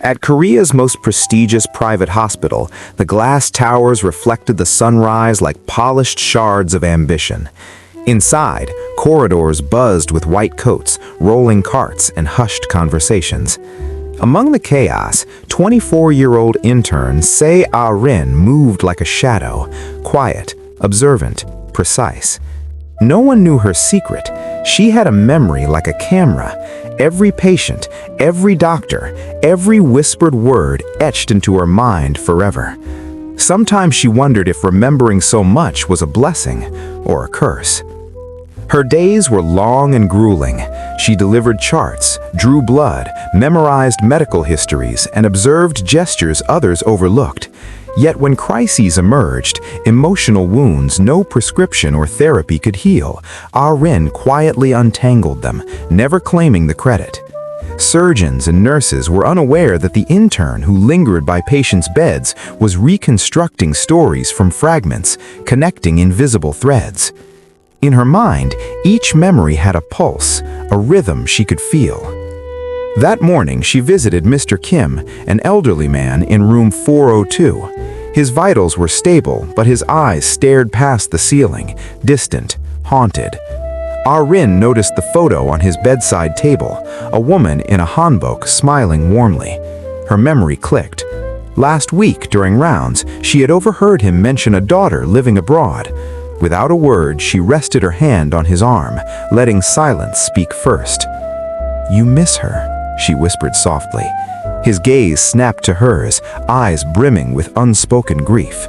At Korea's most prestigious private hospital, the glass towers reflected the sunrise like polished shards of ambition. Inside, corridors buzzed with white coats, rolling carts, and hushed conversations. Among the chaos, 24-year-old intern Seo Ah-rin moved like a shadow, quiet, observant, precise. No one knew her secret. She had a memory like a camera. Every patient, every doctor, every whispered word etched into her mind forever. Sometimes she wondered if remembering so much was a blessing or a curse. Her days were long and grueling. She delivered charts, drew blood, memorized medical histories, and observed gestures others overlooked. Yet when crises emerged, emotional wounds no prescription or therapy could heal, Ah-rin quietly untangled them, never claiming the credit. Surgeons and nurses were unaware that the intern who lingered by patients' beds was reconstructing stories from fragments, connecting invisible threads. In her mind, each memory had a pulse, a rhythm she could feel. That morning, she visited Mr. Kim, an elderly man in room 402. His vitals were stable, but his eyes stared past the ceiling, distant, haunted. Ah-rin noticed the photo on his bedside table, a woman in a hanbok smiling warmly. Her memory clicked. Last week, during rounds, she had overheard him mention a daughter living abroad. Without a word, she rested her hand on his arm, letting silence speak first. "You miss her," she whispered softly. His gaze snapped to hers, eyes brimming with unspoken grief.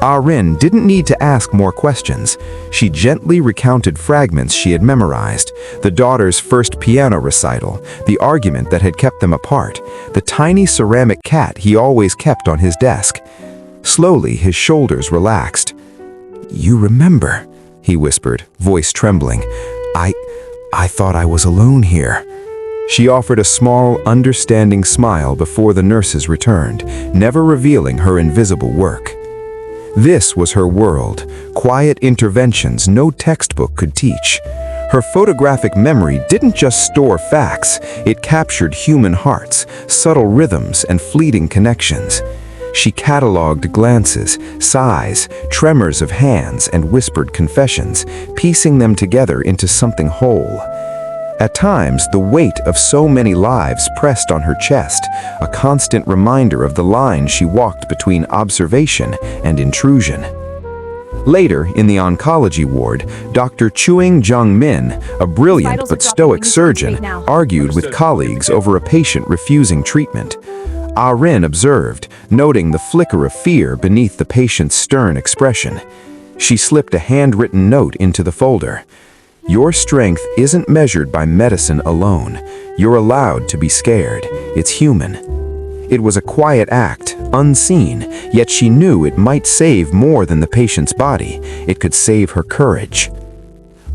Ah-rin didn't need to ask more questions. She gently recounted fragments she had memorized, the daughter's first piano recital, the argument that had kept them apart, the tiny ceramic cat he always kept on his desk. Slowly, his shoulders relaxed. "You remember," he whispered, voice trembling. I thought I was alone here." She offered a small, understanding smile before the nurses returned, never revealing her invisible work. This was her world, quiet interventions no textbook could teach. Her photographic memory didn't just store facts, it captured human hearts, subtle rhythms, and fleeting connections. She cataloged glances, sighs, tremors of hands, and whispered confessions, piecing them together into something whole. At times, the weight of so many lives pressed on her chest, a constant reminder of the line she walked between observation and intrusion. Later, in the oncology ward, Dr. Chuing Jung-min, a brilliant but stoic surgeon, argued with colleagues over a patient refusing treatment. Ah-rin observed, noting the flicker of fear beneath the patient's stern expression. She slipped a handwritten note into the folder. "Your strength isn't measured by medicine alone. You're allowed to be scared. It's human." It was a quiet act, unseen, yet she knew it might save more than the patient's body. It could save her courage.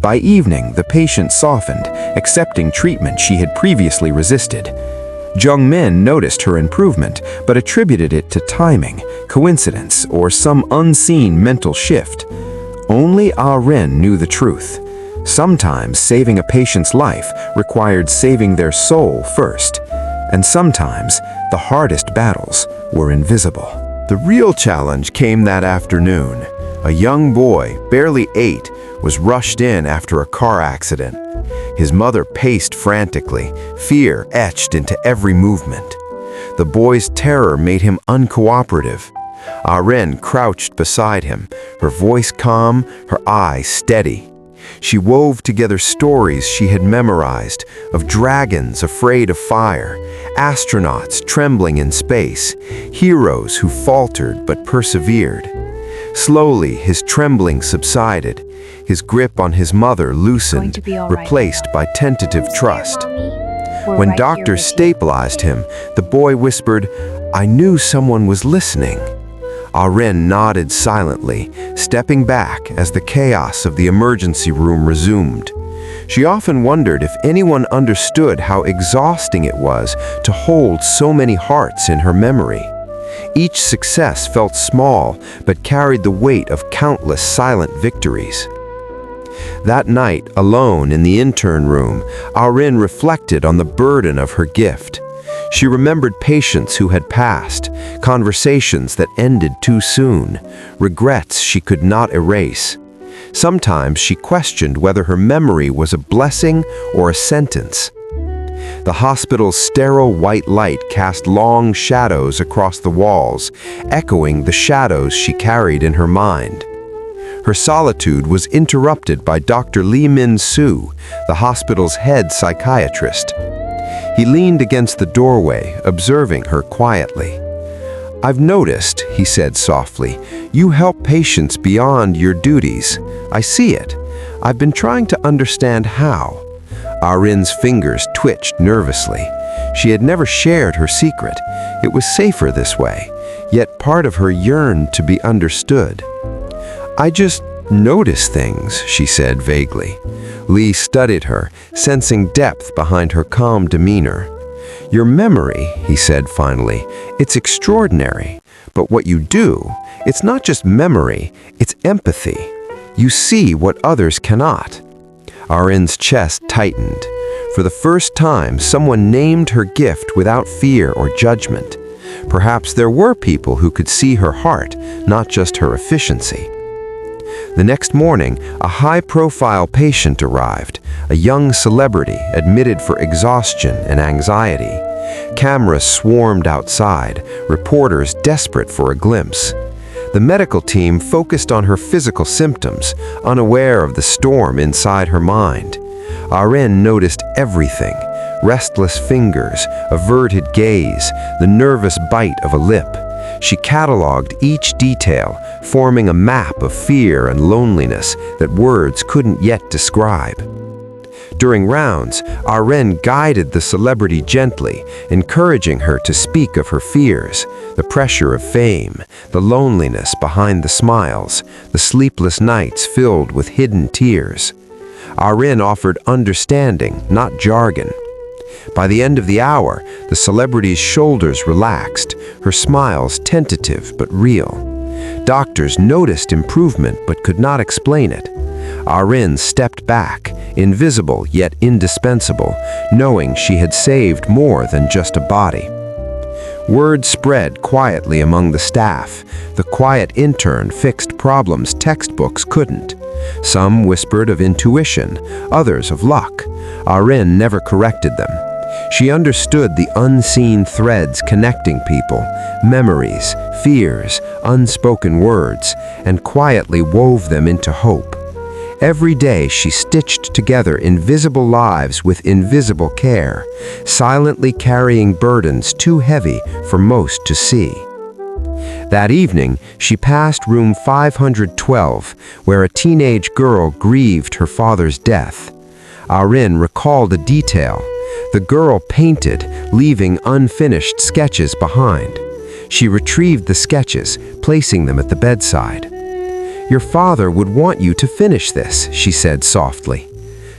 By evening, the patient softened, accepting treatment she had previously resisted. Jung-min noticed her improvement, but attributed it to timing, coincidence, or some unseen mental shift. Only Ah-rin knew the truth. Sometimes saving a patient's life required saving their soul first, and sometimes the hardest battles were invisible. The real challenge came that afternoon. A young boy, barely 8, was rushed in after a car accident. His mother paced frantically, fear etched into every movement. The boy's terror made him uncooperative. Ah-rin crouched beside him, her voice calm, her eyes steady. She wove together stories she had memorized, of dragons afraid of fire, astronauts trembling in space, heroes who faltered but persevered. Slowly, his trembling subsided, his grip on his mother loosened, replaced by tentative trust. When doctors stabilized him, the boy whispered, "I knew someone was listening." Ah-rin nodded silently, stepping back as the chaos of the emergency room resumed. She often wondered if anyone understood how exhausting it was to hold so many hearts in her memory. Each success felt small, but carried the weight of countless silent victories. That night, alone in the intern room, Ah-rin reflected on the burden of her gift. She remembered patients who had passed, conversations that ended too soon, regrets she could not erase. Sometimes she questioned whether her memory was a blessing or a sentence. The hospital's sterile white light cast long shadows across the walls, echoing the shadows she carried in her mind. Her solitude was interrupted by Dr. Lee Min-soo, the hospital's head psychiatrist. He leaned against the doorway, observing her quietly. "I've noticed," he said softly, "you help patients beyond your duties. I see it. I've been trying to understand how." Ah-rin's fingers twitched nervously. She had never shared her secret. It was safer this way, yet part of her yearned to be understood. "I just notice things," she said vaguely. Lee studied her, sensing depth behind her calm demeanor. "Your memory," he said finally, "it's extraordinary. But what you do, it's not just memory, it's empathy. You see what others cannot." Ah-rin's chest tightened. For the first time, someone named her gift without fear or judgment. Perhaps there were people who could see her heart, not just her efficiency. The next morning, a high-profile patient arrived, a young celebrity admitted for exhaustion and anxiety. Cameras swarmed outside, reporters desperate for a glimpse. The medical team focused on her physical symptoms, unaware of the storm inside her mind. Ah-rin noticed everything: restless fingers, averted gaze, the nervous bite of a lip. She cataloged each detail, forming a map of fear and loneliness that words couldn't yet describe. During rounds, Ah-rin guided the celebrity gently, encouraging her to speak of her fears, the pressure of fame, the loneliness behind the smiles, the sleepless nights filled with hidden tears. Ah-rin offered understanding, not jargon. By the end of the hour, the celebrity's shoulders relaxed, her smiles tentative but real. Doctors noticed improvement but could not explain it. Ah-rin stepped back, invisible yet indispensable, knowing she had saved more than just a body. Word spread quietly among the staff. The quiet intern fixed problems textbooks couldn't. Some whispered of intuition, others of luck. Ah-rin never corrected them. She understood the unseen threads connecting people, memories, fears, unspoken words, and quietly wove them into hope. Every day she stitched together invisible lives with invisible care, silently carrying burdens too heavy for most to see. That evening, she passed room 512, where a teenage girl grieved her father's death. Ah-rin recalled a detail. The girl painted, leaving unfinished sketches behind. She retrieved the sketches, placing them at the bedside. "Your father would want you to finish this," she said softly.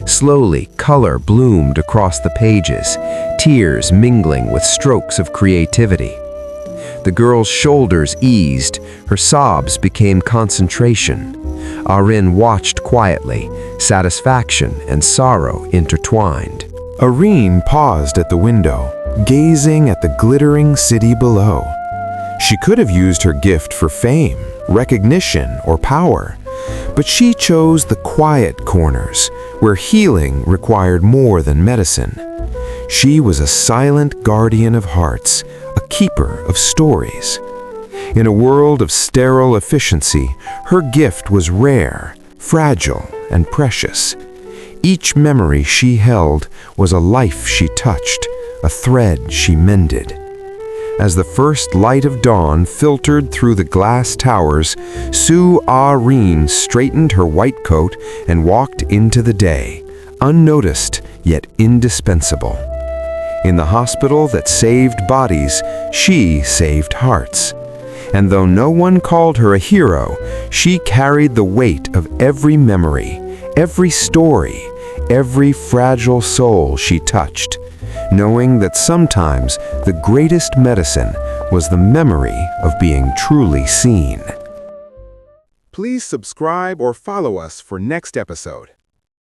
Slowly, color bloomed across the pages, tears mingling with strokes of creativity. The girl's shoulders eased, her sobs became concentration. Ah-rin watched quietly, satisfaction and sorrow intertwined. Ah-rin paused at the window, gazing at the glittering city below. She could have used her gift for fame, recognition, or power, but she chose the quiet corners, where healing required more than medicine. She was a silent guardian of hearts, a keeper of stories. In a world of sterile efficiency, her gift was rare, fragile, and precious. Each memory she held was a life she touched, a thread she mended. As the first light of dawn filtered through the glass towers, Seo Ah-rin straightened her white coat and walked into the day, unnoticed yet indispensable. In the hospital that saved bodies, she saved hearts. And though no one called her a hero, she carried the weight of every memory, every story, every fragile soul she touched, knowing that sometimes the greatest medicine was the memory of being truly seen. Please subscribe or follow us for next episode.